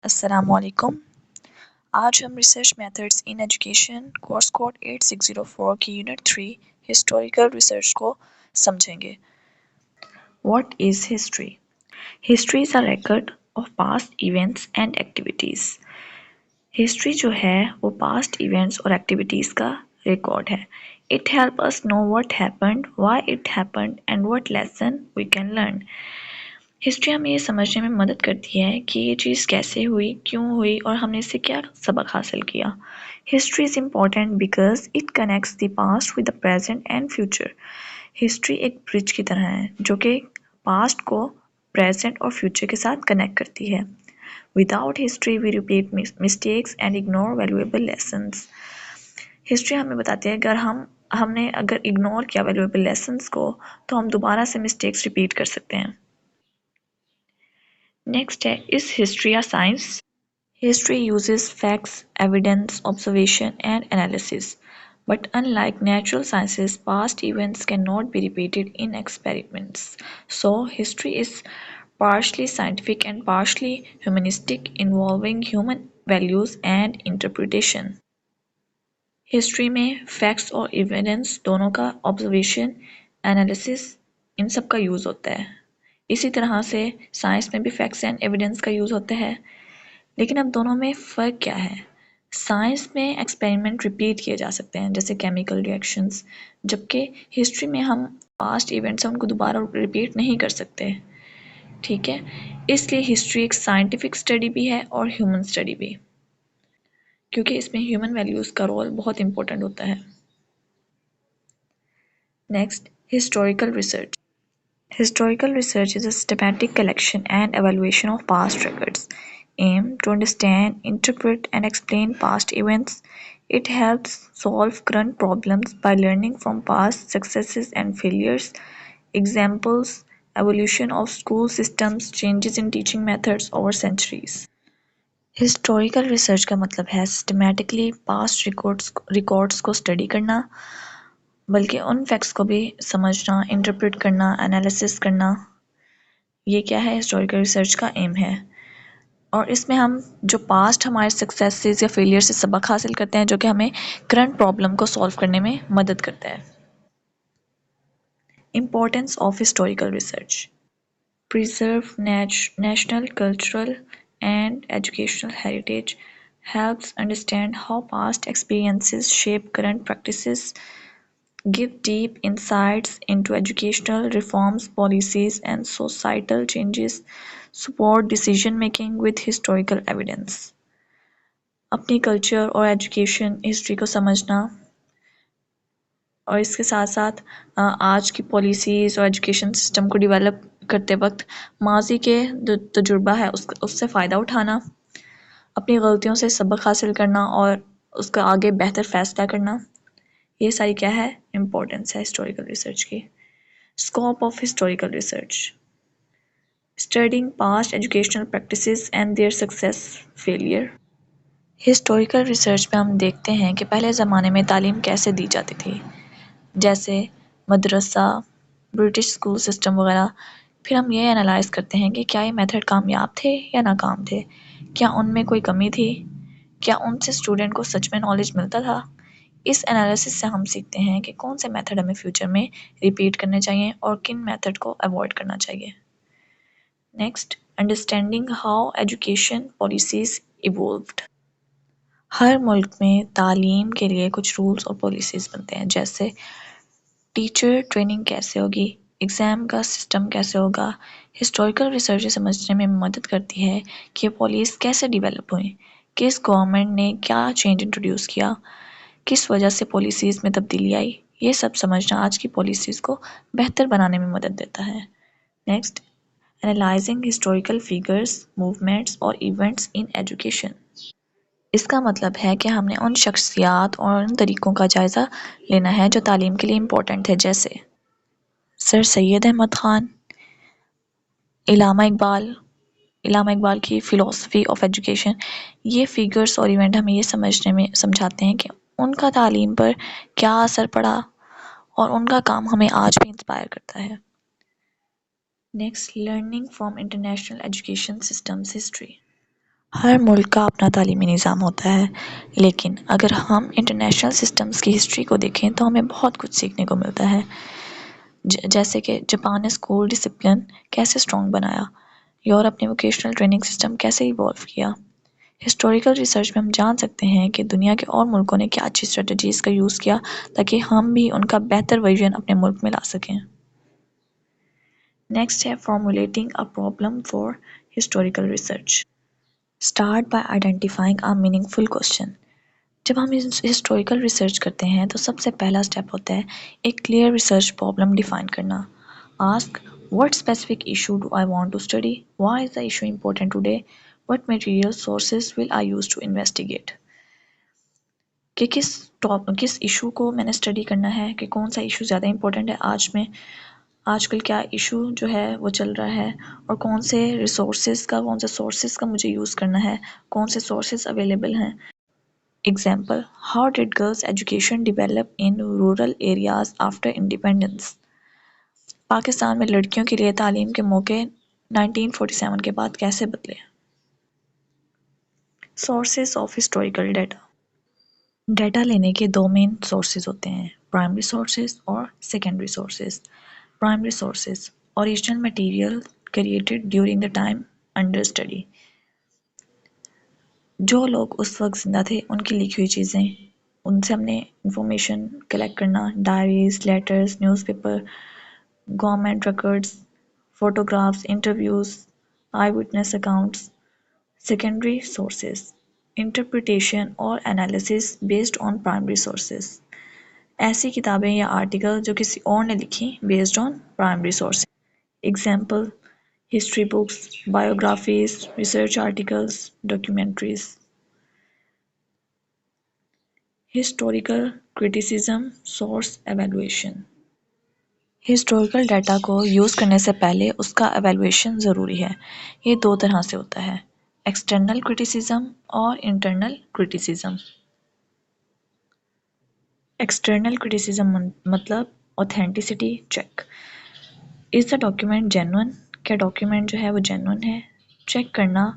السلام علیکم۔ آج ہم research methods in education course code 8604 کی یونٹ 3 ہسٹوریکل ریسرچ کو سمجھیں گے۔ What is history? History is a record of past events and activities. History جو ہے وہ پاسٹ ایونٹس اور ایکٹیویٹیز کا ریکارڈ ہے۔ It help us know what happened, why it happened and what lesson we can learn۔ History ہمیں یہ سمجھنے میں مدد کرتی ہے کہ یہ چیز کیسے ہوئی، کیوں ہوئی اور ہم نے اس سے کیا سبق حاصل کیا۔ History is important because it connects the past with the present and future. History ایک برج کی طرح ہے جو کہ پاسٹ کو پریزنٹ اور فیوچر کے ساتھ کنیکٹ کرتی ہے۔ Without history we repeat mistakes and ignore valuable lessons. History ہمیں بتاتی ہے ہم نے اگر اگنور کیا ویلیویبل لیسنس کو تو ہم دوبارہ سے مسٹیکس ریپیٹ کر سکتے ہیں۔ نیکسٹ ہے is history a science? History uses facts, evidence, observation and analysis. But unlike natural sciences, past events cannot be repeated in experiments. So, history is partially scientific and partially humanistic, involving human values and interpretation. History میں facts اور evidence دونوں کا observation, analysis ان سب کا use ہوتا ہے۔ اسی طرح سے سائنس میں بھی فیکٹس اینڈ ایویڈنس کا یوز ہوتا ہے، لیکن اب دونوں میں فرق کیا ہے؟ سائنس میں ایکسپیریمنٹ ریپیٹ کیے جا سکتے ہیں جیسے کیمیکل ریئیکشنز، جبکہ ہسٹری میں ہم پاسٹ ایونٹس ہیں ان کو دوبارہ ریپیٹ نہیں کر سکتے، ٹھیک ہے؟ اس لیے ہسٹری ایک سائنٹیفک اسٹڈی بھی ہے اور ہیومن اسٹڈی بھی، کیونکہ اس میں ہیومن ویلیوز کا رول بہت امپورٹنٹ ہوتا ہے۔ Next, historical research. Historical research is a systematic collection and evaluation of past records, aimed to understand, interpret, and explain past events. It helps solve current problems by learning from past successes and failures. Examples: evolution of school systems, changes in teaching methods over centuries. Historical research کا مطلب ہے systematically past records کو study کرنا، بلکہ ان facts کو بھی سمجھنا، interpret کرنا، انالیسس کرنا۔ یہ کیا ہے؟ ہسٹوریکل ریسرچ کا ایم ہے، اور اس میں ہم جو پاسٹ ہمارے سکسیسز یا فیلئر سے سبق حاصل کرتے ہیں جو کہ ہمیں کرنٹ پرابلم کو سولو کرنے میں مدد کرتا ہے۔ Importance of historical research: preserve national cultural and educational heritage, helps understand how past experiences shape current practices, give deep insights into educational reforms, policies, and societal changes, support decision making with historical evidence. اپنی culture اور education history کو سمجھنا اور اس کے ساتھ ساتھ آج کی پالیسیز اور ایجوکیشن سسٹم کو ڈیولپ کرتے وقت ماضی کے جو تجربہ ہے اس سے فائدہ اٹھانا، اپنی غلطیوں سے سبق حاصل کرنا اور اس کا آگے بہتر فیصلہ کرنا، یہ ساری کیا ہے؟ امپورٹنس ہے ہسٹوریکل ریسرچ کی۔ Scope of historical research: studying past educational practices and their success failure. Historical research میں ہم دیکھتے ہیں کہ پہلے زمانے میں تعلیم کیسے دی جاتی تھی، جیسے مدرسہ، برٹش اسکول سسٹم وغیرہ۔ پھر ہم یہ انالائز کرتے ہیں کہ کیا یہ میتھڈ کامیاب تھے یا ناکام تھے، کیا ان میں کوئی کمی تھی، کیا ان سے اسٹوڈنٹ کو سچ میں نالج ملتا تھا۔ اس انالیسس سے ہم سیکھتے ہیں کہ کون سے میتھڈ ہمیں فیوچر میں ریپیٹ کرنے چاہیے اور کن میتھڈ کو اوائڈ کرنا چاہیے۔ Next, understanding how education policies evolved. ہر ملک میں تعلیم کے لیے کچھ رولز اور پالیسیز بنتے ہیں، جیسے ٹیچر ٹریننگ کیسے ہوگی، ایگزام کا سسٹم کیسے ہوگا۔ ہسٹوریکل ریسرچ سمجھنے میں مدد کرتی ہے کہ پالیسیز کیسے ڈیولپ ہوئیں، کس گورنمنٹ نے کیا چینج انٹروڈیوس کیا، کس وجہ سے پالیسیز میں تبدیلی آئی۔ یہ سب سمجھنا آج کی پالیسیز کو بہتر بنانے میں مدد دیتا ہے۔ Next, analysing historical figures, movements اور ایونٹس ان ایجوکیشن۔ اس کا مطلب ہے کہ ہم نے ان شخصیات اور ان طریقوں کا جائزہ لینا ہے جو تعلیم کے لیے امپورٹنٹ ہے، جیسے سر سید احمد خان، علامہ اقبال کی فلسفی آف ایجوکیشن۔ یہ فیگرز اور ایونٹ ہمیں یہ سمجھاتے ہیں کہ ان کا تعلیم پر کیا اثر پڑا اور ان کا کام ہمیں آج بھی انسپائر کرتا ہے۔ Next, learning from international education systems history. ہر ملک کا اپنا تعلیمی نظام ہوتا ہے، لیکن اگر ہم انٹرنیشنل سسٹمز کی ہسٹری کو دیکھیں تو ہمیں بہت کچھ سیکھنے کو ملتا ہے، جیسے کہ جاپان نے اسکول ڈسپلن کیسے اسٹرانگ بنایا، یورپ نے ووکیشنل ٹریننگ سسٹم کیسے ایوالو کیا۔ ہسٹوریکل ریسرچ میں ہم جان سکتے ہیں کہ دنیا کے اور ملکوں نے کیا اچھی اسٹریٹجیز کا یوز کیا تاکہ ہم بھی ان کا بہتر ورژن اپنے ملک میں لا سکیں۔ نیکسٹ ہے formulating a problem for historical research. Start by identifying a meaningful question. جب ہم ہسٹوریکل ریسرچ کرتے ہیں تو سب سے پہلا اسٹیپ ہوتا ہے ایک کلیئر ریسرچ پرابلم ڈیفائن کرنا۔ Ask what specific issue do I want to study? Why is the issue important today? What material sources will I use to investigate? کہ کس ایشو کو میں نے اسٹڈی کرنا ہے، کہ کون سا ایشو زیادہ امپورٹنٹ ہے آج کل کیا ایشو جو ہے وہ چل رہا ہے، اور کون سے سورسز کا مجھے یوز کرنا ہے، کون سے سورسز اویلیبل ہیں۔ Example how did girls education develop in rural areas after independence. Pakistan میں لڑکیوں کے لیے تعلیم کے موقع 1947 کے بعد کیسے بدلے۔ Sources of historical data. Data لینے کے دو مین سورسز ہوتے ہیں، پرائمری سورسز اور secondary sources. Primary sources original material created during the time under study, جو لوگ اس وقت زندہ تھے ان کی لکھی ہوئی چیزیں، ان سے ہم نے انفارمیشن کلیکٹ کرنا، diaries, letters, newspaper, government records, photographs, interviews, eyewitness accounts. Secondary sources interpretation اور analysis based on primary sources, ایسی کتابیں یا آرٹیکل جو کسی اور نے لکھی based on primary sources. Example history books, biographies, research articles, documentaries. Historical criticism source evaluation. Historical data کو یوز کرنے سے پہلے اس کا ایویلویشن ضروری ہے۔ یہ دو طرح سے ہوتا ہے، ایکسٹرنل کرٹیسزم اور انٹرنل کرٹیسزم۔ ایکسٹرنل کرٹیسزم مطلب authenticity check. Is the document genuine? کیا ڈاکیومنٹ جو ہے وہ جینوئن ہے؟ چیک کرنا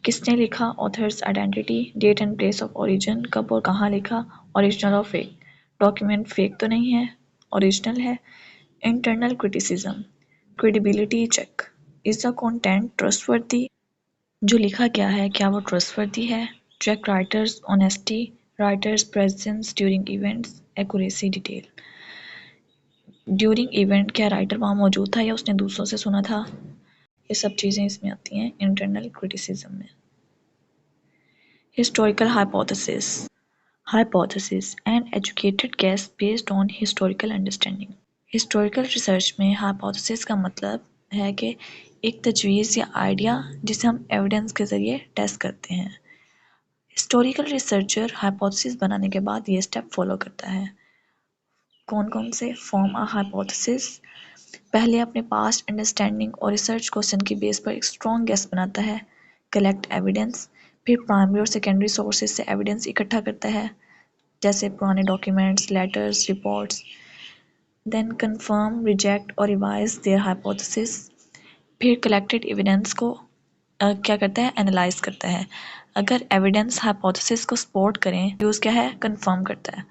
کس نے لکھا، authors identity, date and place of origin, کب اور کہاں لکھا، اوریجنل اور فیک۔ ڈاکیومنٹ فیک تو نہیں ہے، اوریجنل ہے۔ Internal criticism credibility check. Is the content trust وردی؟ جو لکھا گیا ہے کیا وہ ٹرسٹ وردی ہے؟ Check writers honesty, writers presence during events, accuracy detail. During event کیا رائٹر وہاں موجود تھا یا اس نے دوسروں سے سنا تھا؟ یہ سب چیزیں اس میں آتی ہیں انٹرنل کرٹیسزم میں۔ Historical hypothesis. Hypothesis an educated guess based on historical understanding. Historical research میں ہائپوتھیسس کا مطلب ہے کہ ایک تجویز یا آئیڈیا جسے ہم ایویڈنس کے ذریعے ٹیسٹ کرتے ہیں۔ ہسٹوریکل ریسرچر ہائپوتھیسس بنانے کے بعد یہ سٹیپ فالو کرتا ہے۔ کون کون سے؟ فارم اے ہائپوتھیسس، پہلے اپنے پاسٹ انڈرسٹینڈنگ اور ریسرچ کوسچن کی بیس پر ایک اسٹرانگ گیس بناتا ہے۔ کلیکٹ ایویڈنس، پھر پرائمری اور سیکنڈری سورسز سے ایویڈنس اکٹھا کرتا ہے، جیسے پرانے ڈاکیومنٹس، لیٹرز، رپورٹس۔ دین کنفرم، ریجیکٹ اور ریوائز دیئر ہائپوتھیسس، پھر کلیکٹڈ ایویڈنس کو کیا کرتا ہے؟ انالائز کرتا ہے۔ اگر ایویڈنس ہائپوتھیسس کو سپورٹ کریں، یوز کیا ہے؟ کنفرم کرتا ہے۔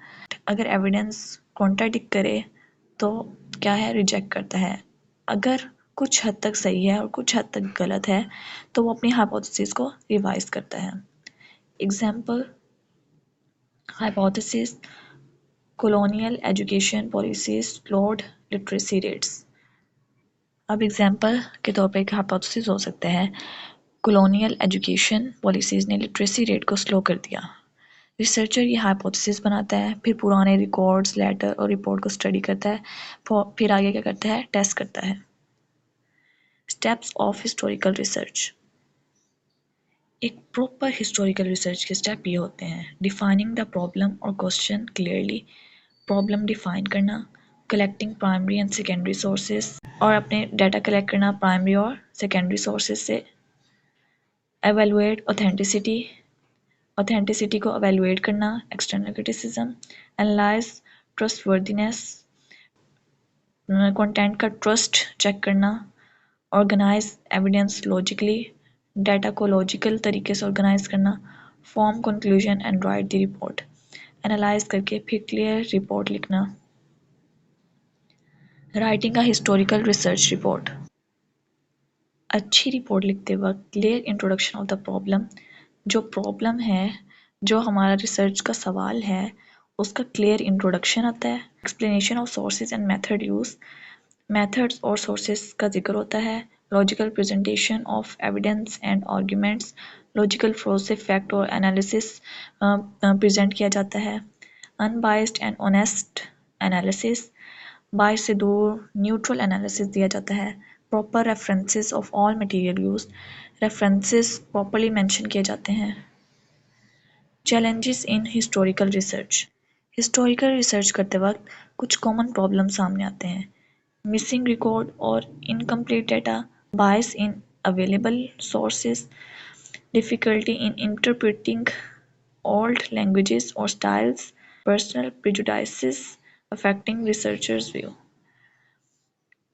اگر ایویڈنس کانٹراڈکٹ کرے تو کیا ہے؟ ریجیکٹ کرتا ہے۔ اگر کچھ حد تک صحیح ہے اور کچھ حد تک غلط ہے تو وہ اپنی ہائپوتھیسس کو ریوائز کرتا ہے۔ Example hypothesis colonial education policies slowed literacy rates. اب ایگزامپل کے طور پہ ایک ہائپوتھیسس ہو سکتا ہے کولونیل ایجوکیشن پالیسیز نے لٹریسی ریٹ کو سلو کر دیا۔ ریسرچر یہ ہائپوتھیسس بناتا ہے، پھر پرانے ریکارڈز، لیٹر اور رپورٹ کو اسٹڈی کرتا ہے، پھر آگے کیا کرتا ہے؟ ٹیسٹ کرتا ہے۔ Steps of historical research. ایک پراپر ہسٹوریکل ریسرچ کے اسٹیپ یہ ہوتے ہیں، ڈیفائننگ دا پرابلم اور کوسچن کلیئرلی، پرابلم ڈیفائن کرنا، collecting primary and secondary sources اور اپنے ڈیٹا کلیکٹ کرنا پرائمری اور سیکنڈری سورسز سے، ایویلویٹ اوتھینٹسٹی، اوتھینٹسٹی کو ایویلویٹ کرنا، external criticism, analyse trustworthiness, content کا ٹرسٹ چیک کرنا، آرگنائز ایویڈنس لاجیکلی، ڈیٹا کو لاجیکل طریقے سے آرگنائز کرنا، form conclusion and right the report, analyse کر کے پھر کلیئر رپورٹ لکھنا. رائٹنگ کا ہسٹوریکل ریسرچ رپورٹ. اچھی رپورٹ لکھتے وقت clear introduction of the problem, جو پرابلم ہے، جو ہمارا ریسرچ کا سوال ہے، اس کا کلیئر انٹروڈکشن آتا ہے. Explanation of sources and method use, methods اور سورسز کا ذکر ہوتا ہے. Logical presentation of evidence and arguments, logical flow سے فیکٹ اور انالیسس پریزنٹ کیا جاتا ہے. ان بائسڈ اینڈ آنیسٹ انالیسس، بائس سے دور نیوٹرل انالیسس دیا جاتا ہے. Proper references of all material use, references properly mention کیے جاتے ہیں. Challenges in historical research. Historical research کرتے وقت کچھ کامن پرابلم سامنے آتے ہیں. مسنگ ریکارڈ اور incomplete data, bias in available sources, difficulty in interpreting old languages اور styles, personal prejudices affecting researchers view.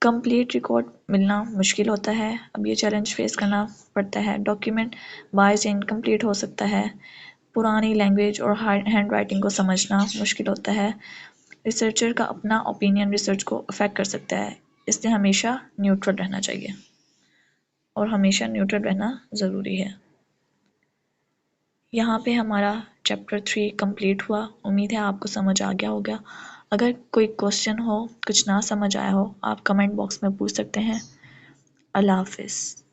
Complete record ملنا مشکل ہوتا ہے، اب یہ چیلنج فیس کرنا پڑتا ہے. ڈاکیومنٹ بائس انکمپلیٹ ہو سکتا ہے، پرانی لینگویج اور ہینڈ رائٹنگ کو سمجھنا مشکل ہوتا ہے. ریسرچر کا اپنا اوپینین ریسرچ کو افیکٹ کر سکتا ہے، اس لیے ہمیشہ نیوٹرل رہنا چاہیے اور ہمیشہ نیوٹرل رہنا ضروری ہے. یہاں پہ ہمارا چیپٹر 3 کمپلیٹ ہوا. امید ہے آپ کو سمجھ آ گیا ہوگا. اگر کوئی کوشچن ہو، کچھ نہ سمجھ آیا ہو، آپ کمنٹ باکس میں پوچھ سکتے ہیں. اللہ حافظ.